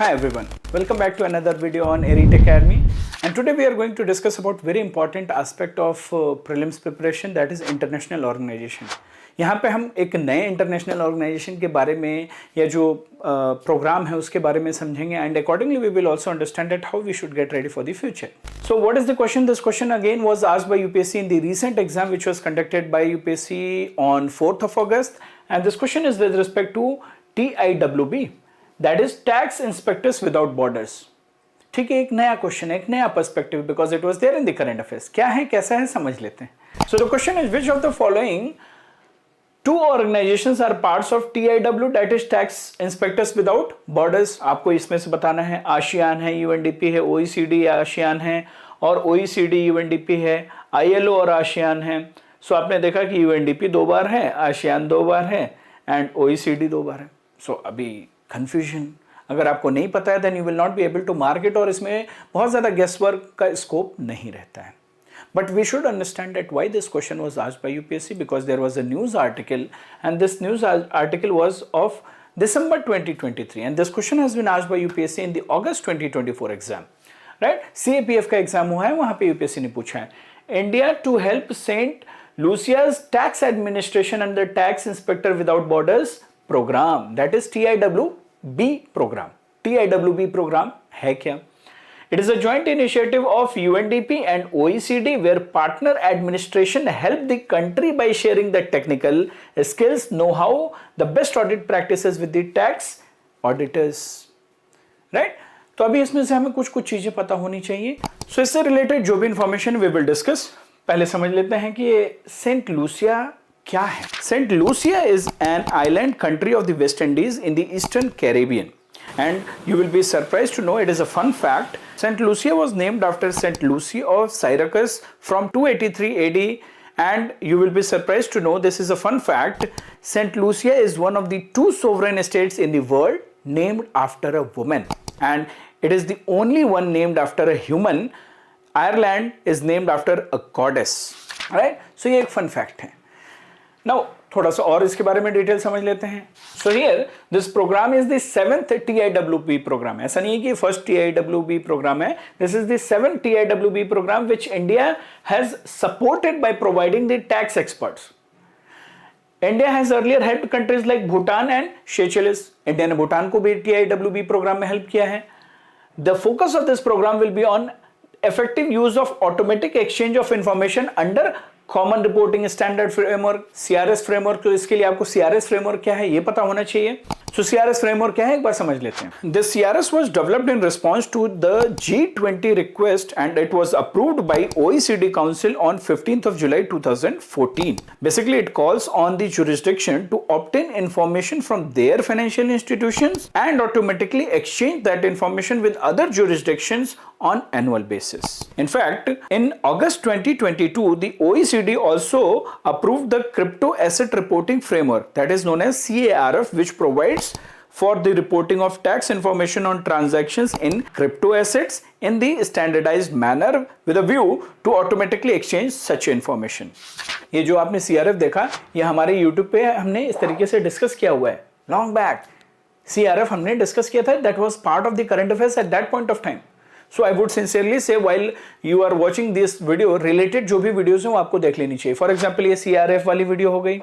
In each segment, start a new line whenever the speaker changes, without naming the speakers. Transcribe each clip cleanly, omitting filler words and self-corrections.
Hi everyone, welcome back to another video on Elite Academy, and today we are going to discuss about very important aspect of prelims preparation, that is international organization. यहाँ पे हम एक नए international organisation के बारे में या जो प्रोग्राम है उसके बारे में समझेंगे and accordingly we will also understand that how we should get ready for the future. So what is the question? This question again was asked by UPSC in the recent exam which was conducted by UPSC on 4th of August, and this question is with respect to TIWB, that is tax inspectors without borders. ठीक है, एक नया question है, एक नया perspective, because it was there in the current affairs. क्या है, कैसा है, समझ लेते हैं. So the question is which of the following two organisations are parts of TIW, that is tax inspectors without borders. आपको इसमें से बताना है. आशियान है, UNDP है, OECD आशियान है और OECD UNDP है, ILO और आशियान है. सो आपने देखा कि UNDP 2 बार है, आशियान 2 बार है एंड OECD 2 बार है. सो अभी कंफ्यूजन, अगर आपको नहीं पता है then you will not be able to mark it, और इसमें बहुत ज़्यादा गेस वर्क का स्कोप नहीं रहता है. But we should understand that why this question was asked by UPSC, because there was a news article and this news article was of December 2023 and this question has been asked by UPSC in the August 2024 exam, right? CAPF का exam हुआ है, वहाँ पे UPSC ने पूछा है India to help Saint Lucia's tax administration under tax inspector without borders program, that is TIWB program. TIWB program है क्या? It is a joint initiative of UNDP and OECD where partner administration help the country by sharing the technical skills, know-how, the best audit practices with the tax auditors. Right? तो अभी इसमें से हमें कुछ चीजें पता होनी चाहिए. So इससे रिलेटेड जो भी इंफॉर्मेशन we will discuss, पहले समझ लेते हैं कि ये सेंट लूसिया क्या है. Saint Lucia is an island country of the West Indies in the Eastern Caribbean. And you will be surprised to know, it is a fun fact, St. Lucia was named after St. Lucy of Syracuse from 283 AD, and you will be surprised to know, this is a fun fact, St. Lucia is one of the 2 sovereign states in the world named after a woman, and it is the only one named after a human. Ireland is named after a goddess, right? So ये एक fun fact है. Now थोड़ा सा और इसके बारे में detail समझ लेते हैं. So here this programme is the 7th TIWB programme. ऐसा नहीं है कि फर्स्ट TIWB प्रोग्राम है. This is the 7th TIWB programme which India has supported by providing the tax experts. India has earlier help countries like Bhutan and Seychelles. India ने भूटान को भी TIWB programme में help किया है. The focus of this programme will be on effective use of automatic exchange of information under common reporting standard framework, CRS framework. तो इसके लिए आपको CRS फ्रेमवर्क क्या है ये पता होना चाहिए. सो CRS फ्रेमवर्क क्या है एक बार समझ लेते हैं. This CRS was developed in response to the G20 request and it was approved by OECD council on 15th of July 2014. Basically it calls on the jurisdiction to obtain information from their financial institutions and automatically exchange that information with other jurisdictions on annual basis. In fact, in August 2022, the OECD also approved the Crypto Asset Reporting Framework, that is known as CARF, which provides for the reporting of tax information on transactions in crypto assets in the standardized manner with a view to automatically exchange such information. ये जो आपने CRF देखा, ये हमारे YouTube पे हमने इस तरीके से डिस्कस किया हुआ है. Long back CRF हमने डिस्कस किया था. That was part of the current affairs at that point of time. So I would sincerely say while you are watching this video, related जो भी वीडियोस हैं वो आपको देख लेनी चाहिए. फॉर एग्जाम्पल ये CRF वाली वीडियो हो गई,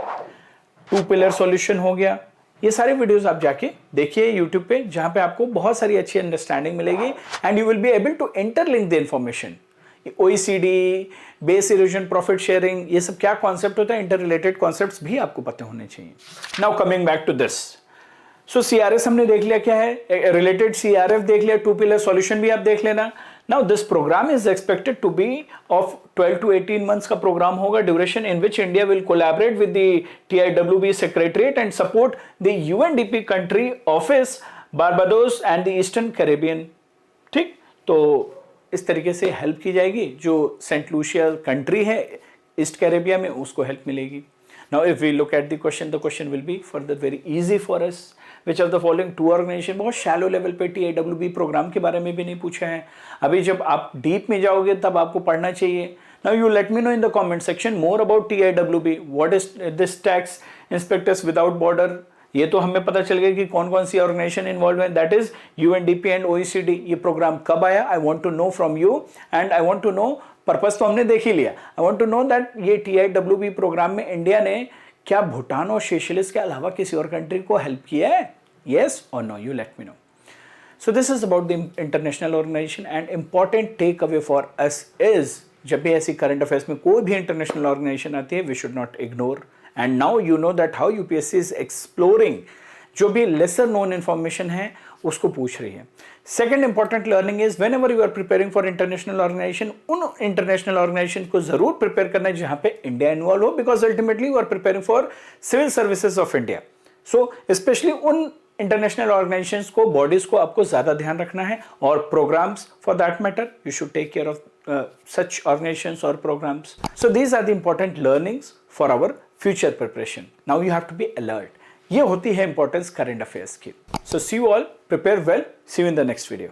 2 पिलर सॉल्यूशन हो गया. ये सारे वीडियोस आप जाके देखिए यूट्यूब पे, जहाँ पे आपको बहुत सारी अच्छी अंडरस्टैंडिंग मिलेगी and you will be able to interlink the information. OECD, base erosion, profit sharing, ये सब क्या कॉन्सेप्ट होता है, इंटर रिलेटेड कॉन्सेप्ट्स भी आपको पता होने चाहिए. Now coming back to this. So CRS हमने देख लिया क्या है, रिलेटेड CRF देख लिया, 2 पिलर सॉल्यूशन भी आप देख लेना. Now this programme is expected to be of 12 to 18 months का प्रोग्राम होगा. Duration in which India will collaborate with the TIWB secretariat and support the UNDP country office Barbados and the eastern Caribbean. ठीक, तो इस तरीके से हेल्प की जाएगी. जो सेंट लूसिया कंट्री है ईस्ट कैरेबिया में, उसको हेल्प मिलेगी. Now if we look at the question will be further very easy for us. Which of the following 2 organization, बहुत shallow level पे TIWB प्रोग्राम के बारे में भी नहीं पूछा है. अभी जब आप डीप में जाओगे तब आपको पढ़ना चाहिए. Now you let me know in the comment section more about TIWB. What is this tax inspectors without border? ये तो हमें पता चल गया कि कौन कौन सी ऑर्गेनाइजेशन इन्वॉल्व है, that is UNDP and OECD. ये प्रोग्राम कब आया, I want to know from you and I want to know, purpose तो हमने देख ही लिया, I want to know that ये TIWB प्रोग्राम में इंडिया ने क्या भूटान और सेशेल्स के अलावा किसी और कंट्री को हेल्प किया है, येस और no, you let me know. So this is about the international organization and important takeaway for us is जब भी ऐसी current affairs में कोई भी international organization आती है, we should not ignore, and now you know that how UPSC is exploring जो भी lesser known information है उसको पूछ रही है। Second important learning is whenever you are preparing for international organization, उन international organization को जरूर prepare करना है जहाँ पे India involve हो, because ultimately you are preparing for civil services of India. So especially उन इंटरनेशनल ऑर्गेनाइजेशंस को, बॉडीज को आपको ज्यादा ध्यान रखना है, और programmes for that matter you should take care of such organisations और programmes. So these are the important learnings for our future preparation. Now you have to be alert. ये होती है इंपॉर्टेंस करंट अफेयर्स की। So see you all, prepare well, see you in the next video.